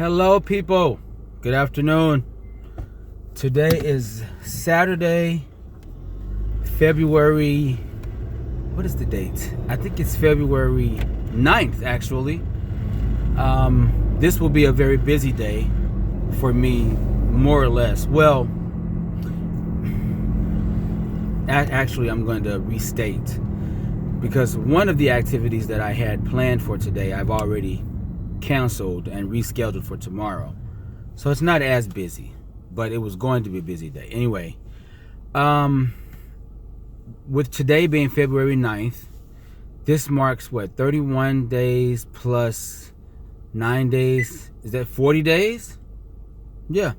Hello, people. Good afternoon. Today is Saturday, February. What is the date? I think it's February 9th, actually. This will be a very busy day for me, more or less. Well, actually, I'm going to restate because one of the activities that I had planned for today, I've already canceled and rescheduled for tomorrow. So it's not as busy, but it was going to be a busy day. Anyway, with today being February 9th, this marks 31 days plus 9 days. Is that 40 days? Yeah.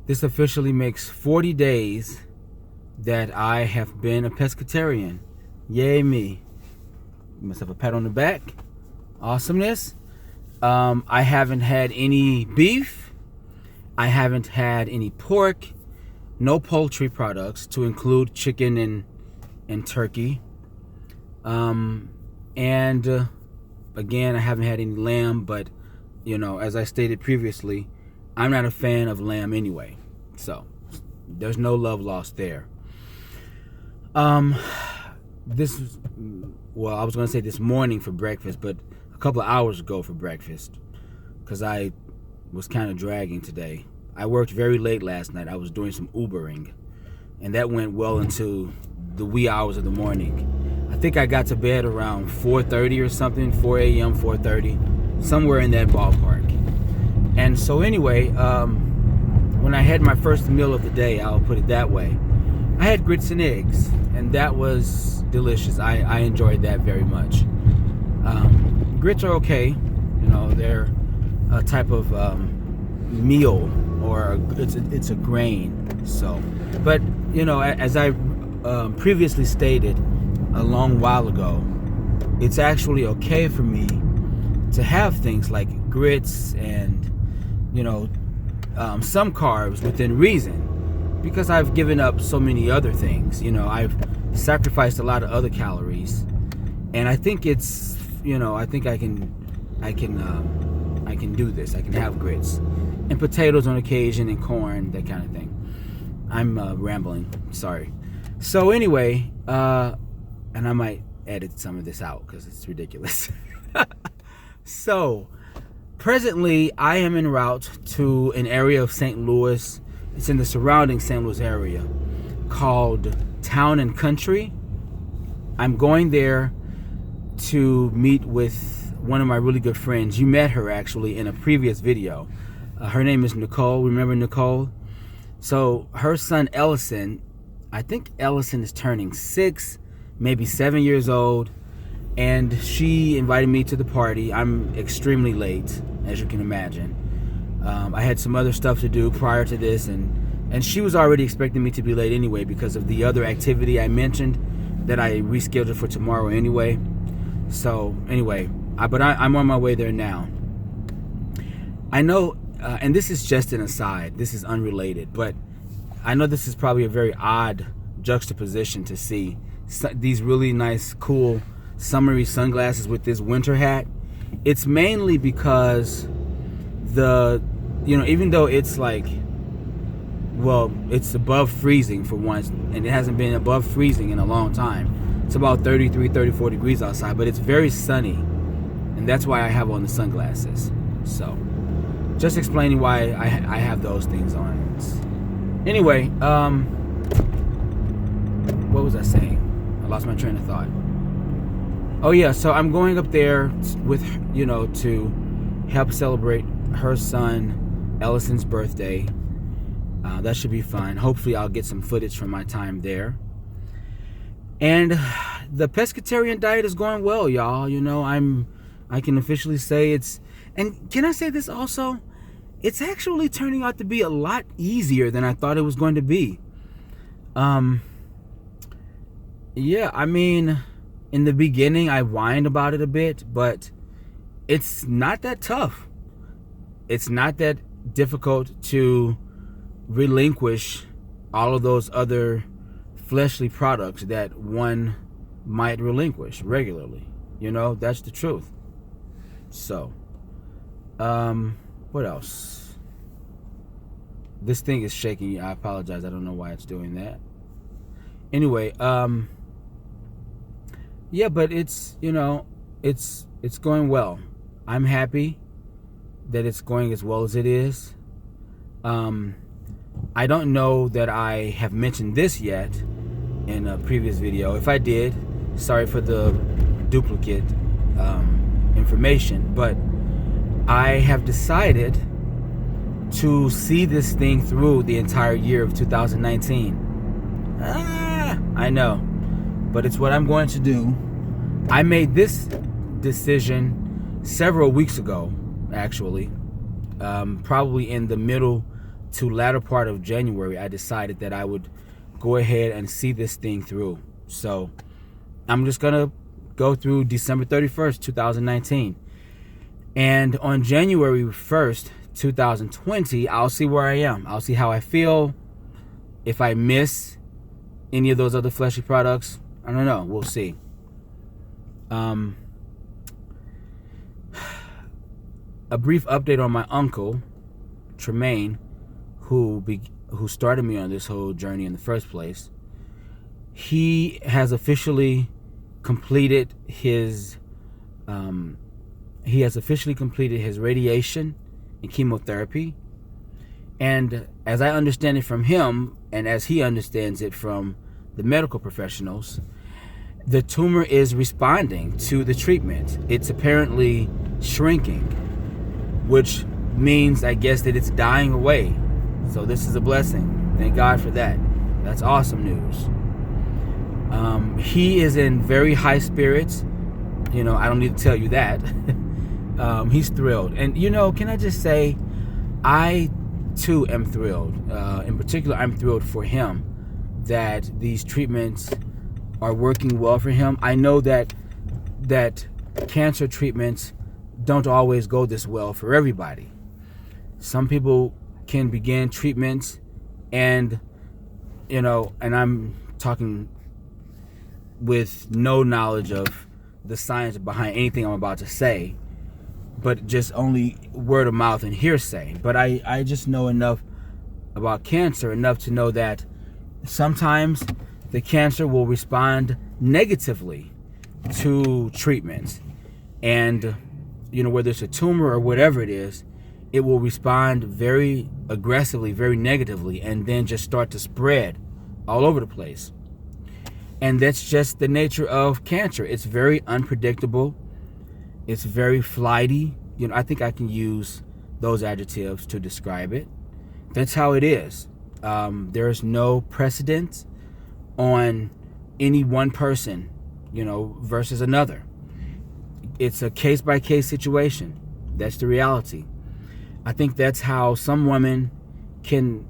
This officially makes 40 days that I have been a pescatarian. Yay me. Give myself a pat on the back. Awesomeness. I haven't had any beef. I haven't had any pork. No poultry products, to include chicken and turkey. And again, I haven't had any lamb, but as I stated previously, I'm not a fan of lamb anyway. So there's no love lost there. I was going to say this morning for breakfast, but a couple of hours ago for breakfast, because I was kind of dragging today. I worked very late last night. I was doing some Ubering, and that went well into the wee hours of the morning. I think I got to bed around 4:30 or something, 4 a.m., 4:30, somewhere in that ballpark. And so anyway, when I had my first meal of the day, I'll put it that way, I had grits and eggs, and that was delicious. I enjoyed that very much. Grits are okay. They're a type of meal, or it's a grain. So, but as I previously stated a long while ago, it's actually okay for me to have things like grits and some carbs within reason, because I've given up so many other things. I've sacrificed a lot of other calories, and I think it's I think I can do this. I can have grits and potatoes on occasion and corn, that kind of thing. I'm rambling, sorry. So anyway, and I might edit some of this out because it's ridiculous. So presently I am en route to an area of St. Louis. It's in the surrounding St. Louis area called Town and Country. I'm going there to meet with one of my really good friends. You met her actually in a previous video. Her name is Nicole. Remember Nicole? So her son Ellison, I think Ellison is turning 6, maybe 7 years old, and she invited me to the party. I'm extremely late, as you can imagine. I had some other stuff to do prior to this, and she was already expecting me to be late anyway because of the other activity I mentioned that I rescheduled for tomorrow anyway. So anyway, I'm on my way there now. I know, and this is just an aside, this is unrelated, but I know this is probably a very odd juxtaposition to see these really nice, cool, summery sunglasses with this winter hat. It's mainly because even though it's it's above freezing for once, and it hasn't been above freezing in a long time. It's about 33, 34 degrees outside, but it's very sunny, and that's why I have on the sunglasses. So, just explaining why I have those things on. Anyway, what was I saying? I lost my train of thought. Oh yeah, so I'm going up there with, to help celebrate her son Ellison's birthday. That should be fun. Hopefully I'll get some footage from my time there. And the pescatarian diet is going well, y'all. I can officially say it's, and can I say this also? It's actually turning out to be a lot easier than I thought it was going to be. Yeah, I mean, in the beginning I whined about it a bit, but it's not that tough. It's not that difficult to relinquish all of those other fleshly products that one might relinquish regularly. That's the truth. So What else? This thing is shaking. I apologize. I don't know why it's doing that. Anyway, yeah, but it's, it's going well. I'm happy that it's going as well as it is. I don't know that I have mentioned this yet in a previous video. If I did, sorry for the duplicate information, but I have decided to see this thing through the entire year of 2019. I know, but it's what I'm going to do. I made this decision several weeks ago, actually. Probably in the middle to latter part of January, I decided that I would go ahead and see this thing through. So I'm just gonna go through December 31st, 2019. And on January 1st, 2020, I'll see where I am. I'll see how I feel. If I miss any of those other fleshy products, I don't know. We'll see. A brief update on my uncle, Tremaine, who started me on this whole journey in the first place. He has officially completed his radiation and chemotherapy. And as I understand it from him, and as he understands it from the medical professionals, the tumor is responding to the treatment. It's apparently shrinking, which means, I guess, that it's dying away. So this is a blessing. Thank God for that. That's awesome news. He is in very high spirits. I don't need to tell you that. He's thrilled. And, can I just say, I too am thrilled. In particular, I'm thrilled for him that these treatments are working well for him. I know that cancer treatments don't always go this well for everybody. Some people can begin treatments and I'm talking with no knowledge of the science behind anything I'm about to say, but just only word of mouth and hearsay. But I just know enough about cancer, enough to know that sometimes the cancer will respond negatively to treatments. And, whether it's a tumor or whatever it is, it will respond very aggressively, very negatively, and then just start to spread all over the place. And that's just the nature of cancer. It's very unpredictable. It's very flighty. I think I can use those adjectives to describe it. That's how it is. There's no precedent on any one person, versus another. It's a case-by-case situation. That's the reality. I think that's how some women can,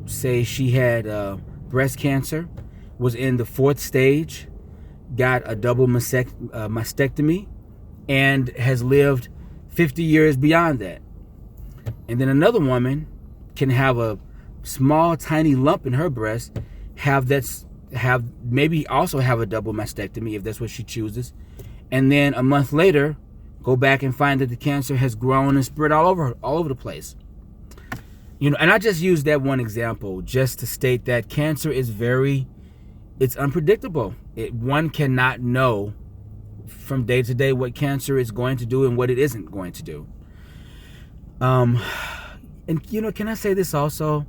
say she had breast cancer, was in the 4th stage, got a double mastectomy, and has lived 50 years beyond that. And then another woman can have a small, tiny lump in her breast, maybe also have a double mastectomy if that's what she chooses, and then a month later go back and find that the cancer has grown and spread all over the place. And I just used that one example just to state that cancer is it's unpredictable. One cannot know from day to day what cancer is going to do and what it isn't going to do. And can I say this also?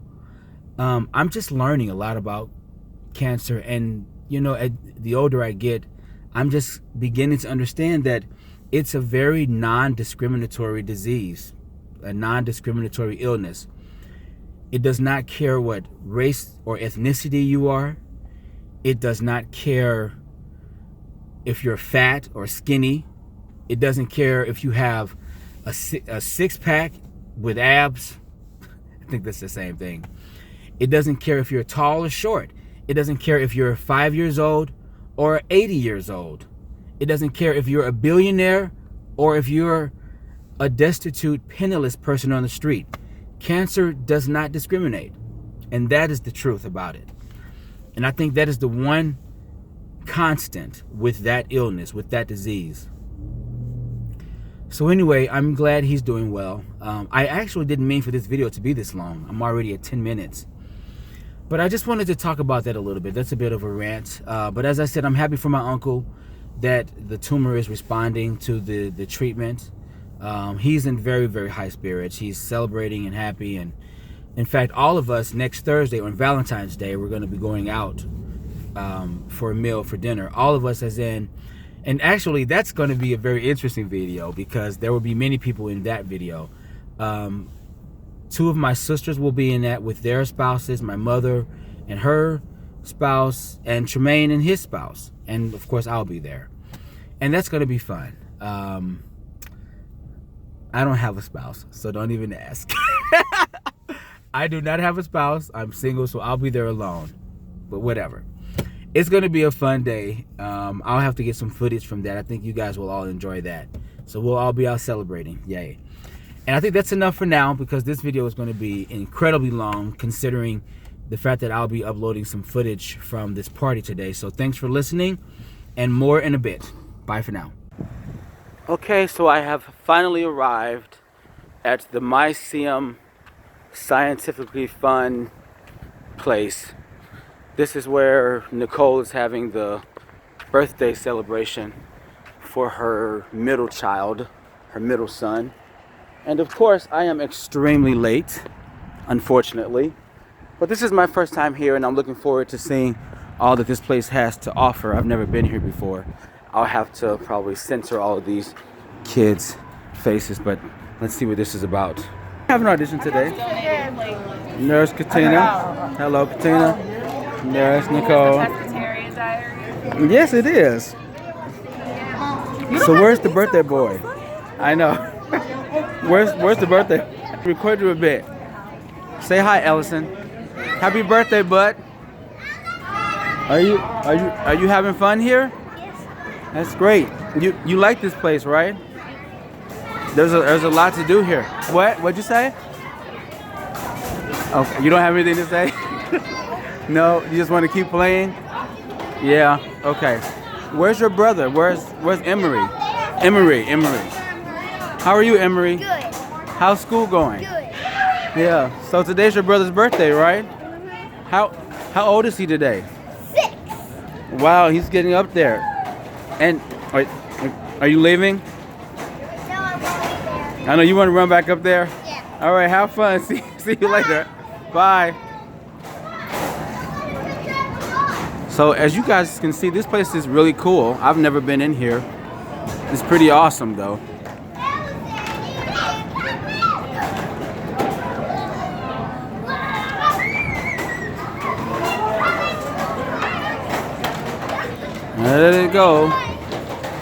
I'm just learning a lot about cancer, and the older I get, I'm just beginning to understand that it's a very non-discriminatory disease, a non-discriminatory illness. It does not care what race or ethnicity you are. It does not care if you're fat or skinny. It doesn't care if you have a six-pack with abs. I think that's the same thing. It doesn't care if you're tall or short. It doesn't care if you're 5 years old or 80 years old. It doesn't care if you're a billionaire or if you're a destitute, penniless person on the street. Cancer does not discriminate. And that is the truth about it. And I think that is the one constant with that illness, with that disease. So anyway, I'm glad he's doing well. I actually didn't mean for this video to be this long. I'm already at 10 minutes. But I just wanted to talk about that a little bit. That's a bit of a rant. But as I said, I'm happy for my uncle that the tumor is responding to the treatment. He's in very, very high spirits. He's celebrating and happy. And in fact, all of us next Thursday on Valentine's Day, we're going to be going out for a meal for dinner. All of us as in, and actually that's going to be a very interesting video because there will be many people in that video. Two of my sisters will be in that with their spouses, my mother and her spouse, and Tremaine and his spouse. And of course I'll be there. And that's going to be fun. I don't have a spouse, so don't even ask. I do not have a spouse. I'm single, so I'll be there alone. But whatever. It's going to be a fun day. I'll have to get some footage from that. I think you guys will all enjoy that. So we'll all be out celebrating. Yay. And I think that's enough for now because this video is going to be incredibly long considering the fact that I'll be uploading some footage from this party today. So thanks for listening and more in a bit. Bye for now. Okay, so I have finally arrived at the Myceum Scientifically Fun place. This is where Nicole is having the birthday celebration for her middle child, her middle son. And of course, I am extremely late, unfortunately. But this is my first time here, and I'm looking forward to seeing all that this place has to offer. I've never been here before. I'll have to probably censor all of these kids' faces, but let's see what this is about. I have an audition today. Nurse Katina. Hello, Katina. Nurse Nicole. Pescatarian diary. Yes, it is. So where's the birthday boy? I know. Where's the birthday? Record you a bit. Say hi, Ellison. Happy birthday, bud. Are you having fun here? Yes. That's great. You like this place, right? There's a lot to do here. What'd you say? Okay, you don't have anything to say? No, you just want to keep playing? Yeah. Okay. Where's your brother? Where's Emery? Emery. How are you, Emery? Good. How's school going? Good. Yeah. So today's your brother's birthday, right? How old is he today? 6. Wow, he's getting up there. And are you leaving? No, I'm going there. I know you want to run back up there. Yeah. All right, have fun. See you later. Bye. So as you guys can see, this place is really cool. I've never been in here. It's pretty awesome though. Let it go.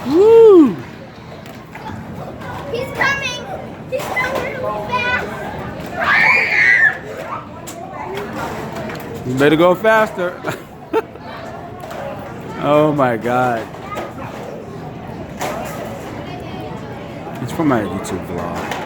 Woo! He's coming. He's coming really fast. You better go faster. Oh my God. It's from my YouTube vlog.